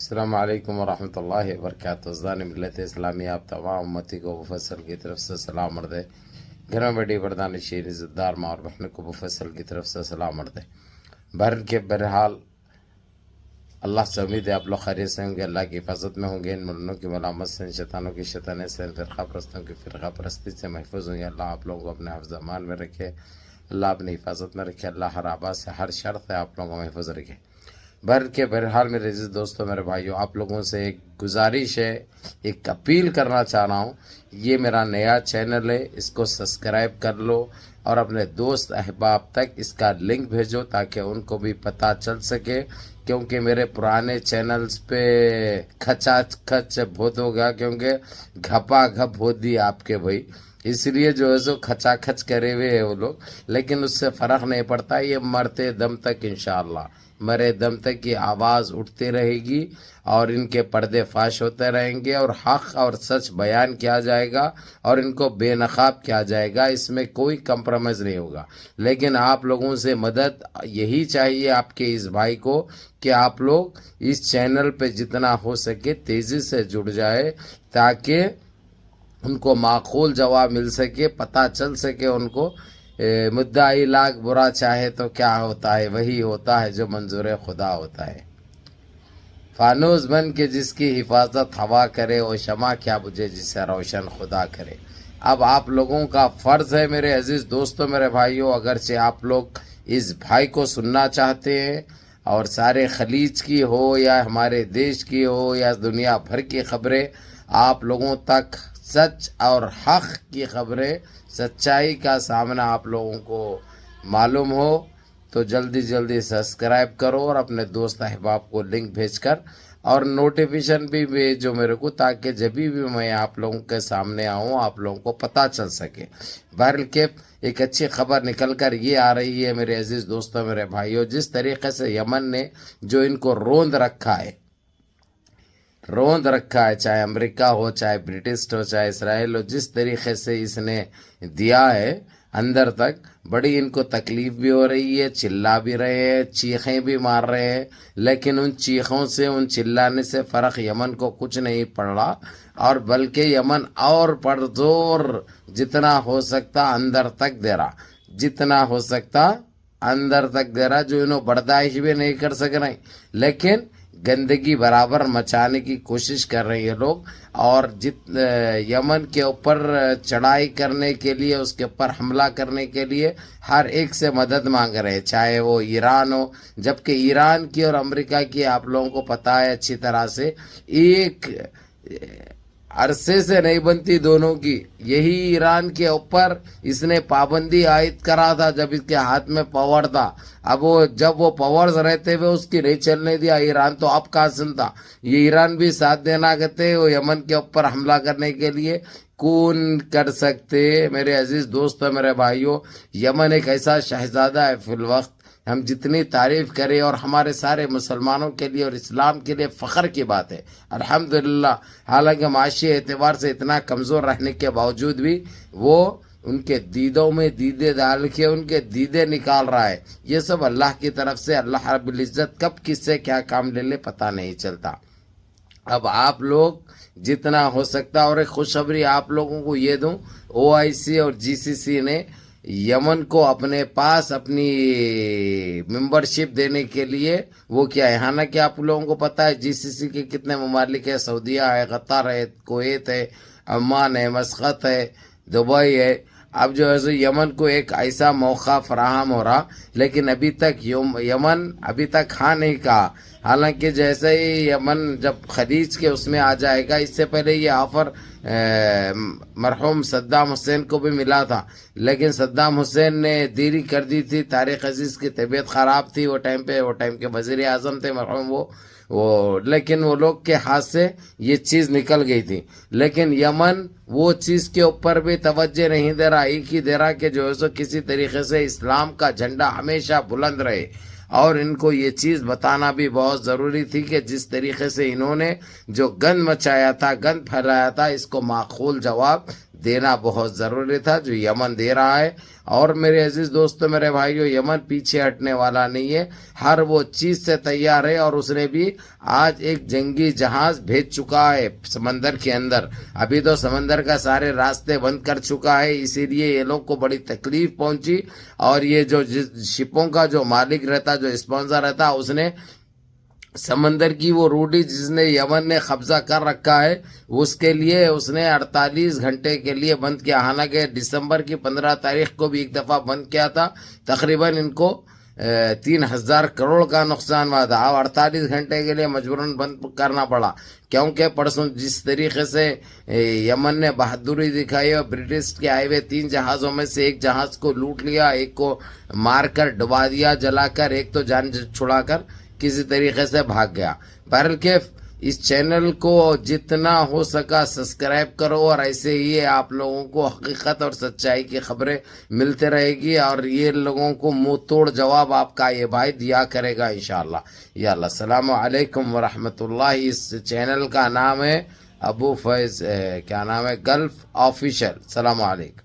السلام علیکم ورحمۃ اللہ وبرکاتہ۔ ازدان ملت اسلامی آپ تمام امتی کو مفصل کی طرف سے سلام عرض ہے۔ گھر میں بیٹی بردان شیر عزت دار ماں اور بہن کو مفصل کی طرف سے سلام عرض ہے۔ بہرحال اللہ سے امید ہے آپ لوگ خیریت سے ہوں گے، اللہ کی حفاظت میں ہوں گے، ان ملنوں کی ملامت سے، ان شیطانوں کی شیطانی سے، ان فرقہ پرستوں کی فرقہ پرستی سے محفوظ ہوں گے۔ اللہ آپ لوگوں کو اپنے حفظ امان میں رکھے، اللہ اپنی حفاظت میں رکھے، اللہ ہر آباد سے ہر شر سے آپ لوگوں کو محفوظ رکھے۔ بہرحال میرے عزیز دوستوں، میرے بھائیوں، آپ لوگوں سے ایک گزارش ہے، ایک اپیل کرنا چاہ رہا ہوں۔ یہ میرا نیا چینل ہے، اس کو سبسکرائب کر لو اور اپنے دوست احباب تک اس کا لنک بھیجو تاکہ ان کو بھی پتہ چل سکے، کیونکہ میرے پرانے چینلز پہ کھچا کھچ بہت ہو گیا، کیونکہ گھپا گھپ ہو دی آپ کے بھائی، اس لیے جو ہے سو کھچا کھچ کرے ہوئے ہیں وہ لوگ، لیکن اس سے فرق نہیں پڑتا۔ یہ مرتے دم تک انشاءاللہ مرے دم تک یہ آواز اٹھتی رہے گی اور ان کے پردے فاش ہوتے رہیں گے اور حق اور سچ بیان کیا جائے گا اور ان کو بے نقاب کیا جائے گا، اس میں کوئی کمپرومائز نہیں ہوگا۔ لیکن آپ لوگوں سے مدد یہی چاہیے آپ کے اس بھائی کو کہ آپ لوگ اس چینل پہ جتنا ہو سکے تیزی سے جڑ جائے تاکہ ان کو معقول جواب مل سکے، پتہ چل سکے ان کو۔ مدعی لاکھ برا چاہے تو کیا ہوتا ہے، وہی ہوتا ہے جو منظور خدا ہوتا ہے۔ فانوس بن کے جس کی حفاظت ہوا کرے، وہ شمع کیا بجھے جسے روشن خدا کرے۔ اب آپ لوگوں کا فرض ہے میرے عزیز دوستوں، میرے بھائیوں، اگرچہ آپ لوگ اس بھائی کو سننا چاہتے ہیں اور سارے خلیج کی ہو یا ہمارے دیش کی ہو یا دنیا بھر کی خبریں آپ لوگوں تک، سچ اور حق کی خبریں، سچائی کا سامنا آپ لوگوں کو معلوم ہو تو جلدی سبسکرائب کرو اور اپنے دوست احباب کو لنک بھیج کر اور نوٹیفیکیشن بھی بھیجو میرے کو، تاکہ جب بھی میں آپ لوگوں کے سامنے آؤں آپ لوگوں کو پتہ چل سکے۔ بہرحال ایک اچھی خبر نکل کر یہ آ رہی ہے میرے عزیز دوستوں، میرے بھائیوں، جس طریقے سے یمن نے جو ان کو روند رکھا ہے، چاہے امریکہ ہو، چاہے برٹش ہو، چاہے اسرائیل ہو، جس طریقے سے اس نے دیا ہے اندر تک، بڑی ان کو تکلیف بھی ہو رہی ہے، چلا بھی رہے ہیں، چیخیں بھی مار رہے ہیں، لیکن ان چیخوں سے، ان چلانے سے فرق یمن کو کچھ نہیں پڑ رہا، اور بلکہ یمن اور پرزور جتنا ہو سکتا اندر تک دے رہا، جتنا ہو سکتا اندر تک دے رہا، جو انہوں برداشت بھی نہیں کر سک رہے، لیکن گندگی برابر مچانے کی کوشش کر رہے ہیں لوگ، اور یمن کے اوپر چڑھائی کرنے کے لیے، اس کے اوپر حملہ کرنے کے لیے ہر ایک سے مدد مانگ رہے ہیں، چاہے وہ ایران ہو، جبکہ ایران کی اور امریکہ کی آپ لوگوں کو پتہ ہے اچھی طرح سے ایک عرصے سے نہیں بنتی دونوں کی۔ یہی ایران کے اوپر اس نے پابندی عائد کرا تھا جب اس کے ہاتھ میں پاور تھا، اب جب وہ پاورز رہتے ہوئے اس کی نہیں چلنے دیا ایران، تو اب کہاں سنتا؟ یہ ایران بھی ساتھ دینا کہتے وہ یمن کے اوپر حملہ کرنے کے لیے کون کر سکتے؟ میرے عزیز دوستوں، میرے بھائیوں، یمن ایک ایسا شہزادہ ہے فی الوقت، ہم جتنی تعریف کریں اور ہمارے سارے مسلمانوں کے لیے اور اسلام کے لیے فخر کی بات ہے الحمدللہ، حالانکہ معاشی اعتبار سے اتنا کمزور رہنے کے باوجود بھی وہ ان کے دیدوں میں دیدے ڈال کے ان کے دیدے نکال رہا ہے۔ یہ سب اللہ کی طرف سے، اللہ رب العزت کب کس سے کیا کام لے لے پتہ نہیں چلتا۔ اب آپ لوگ جتنا ہو سکتا، اور ایک خوشخبری آپ لوگوں کو یہ دوں، OIC اور GCC نے یمن کو اپنے پاس اپنی ممبرشپ دینے کے لیے وہ کیا ہے، حالانکہ آپ لوگوں کو پتہ ہے GCC کے کتنے ممالک ہے، سعودیہ ہے، قطر ہے، کویت ہے، عمان ہے، مسقط ہے، دبئی ہے۔ اب جو ہے یمن کو ایک ایسا موقع فراہم ہو رہا، لیکن ابھی تک یمن ابھی تک ہاں نہیں کہا، حالانکہ جیسے ہی یمن جب خلیج کے اس میں آ جائے گا، اس سے پہلے یہ آفر مرحوم صدام حسین کو بھی ملا تھا، لیکن صدام حسین نے دیری کر دی تھی، طارق عزیز کی طبیعت خراب تھی وہ ٹائم پہ، وہ ٹائم کے وزیر اعظم تھے مرحوم لیکن وہ لوگ کے ہاتھ سے یہ چیز نکل گئی تھی، لیکن یمن وہ چیز کے اوپر بھی توجہ نہیں دے رہا، ایک ہی دے رہا کہ جو ہے سو کسی طریقے سے اسلام کا جھنڈا ہمیشہ بلند رہے، اور ان کو یہ چیز بتانا بھی بہت ضروری تھی کہ جس طریقے سے انہوں نے جو گند مچایا تھا، گند پھیلایا تھا، اس کو معقول جواب دینا بہت ضروری تھا جو یمن دے رہا ہے. اور میرے عزیز دوستو، میرے بھائیو، یمن پیچھے ہٹنے والا نہیں ہے، ہر وہ چیز سے تیار ہے. اور اس نے بھی آج ایک جنگی جہاز بھیج چکا ہے سمندر کے اندر. ابھی تو سمندر کا سارے راستے بند کر چکا ہے، اسی لیے یہ لوگ کو بڑی تکلیف پہنچی. اور یہ جو شپوں کا جو مالک رہتا، جو اسپانسر رہتا، اس نے سمندر کی وہ روڈی جس نے یمن نے قبضہ کر رکھا ہے، اس کے لیے اس نے 48 گھنٹے کے لیے بند کیا. حالانکہ دسمبر کی 15 تاریخ کو بھی ایک دفعہ بند کیا تھا. تقریباً ان کو 3000 کروڑ کا نقصان ہوا تھا. اب 48 گھنٹے کے لیے مجبوراً بند کرنا پڑا، کیونکہ پرسوں جس طریقے سے یمن نے بہادری دکھائی اور برٹش کے آئے ہوئے 3 جہازوں میں سے ایک جہاز کو لوٹ لیا، ایک کو مار کر ڈبا دیا جلا کر، ایک تو جان چھڑا کر کسی طریقے سے بھاگ گیا. بہرکیف اس چینل کو جتنا ہو سکا سبسکرائب کرو، اور ایسے ہی آپ لوگوں کو حقیقت اور سچائی کی خبریں ملتے رہے گی، اور یہ لوگوں کو منہ توڑ جواب آپ کا یہ بھائی دیا کرے گا انشاءاللہ. یا اللہ، السلام علیکم ورحمۃ اللہ. اس چینل کا نام ہے ابو فیض، کیا نام ہے، گلف آفیشل. السلام علیکم.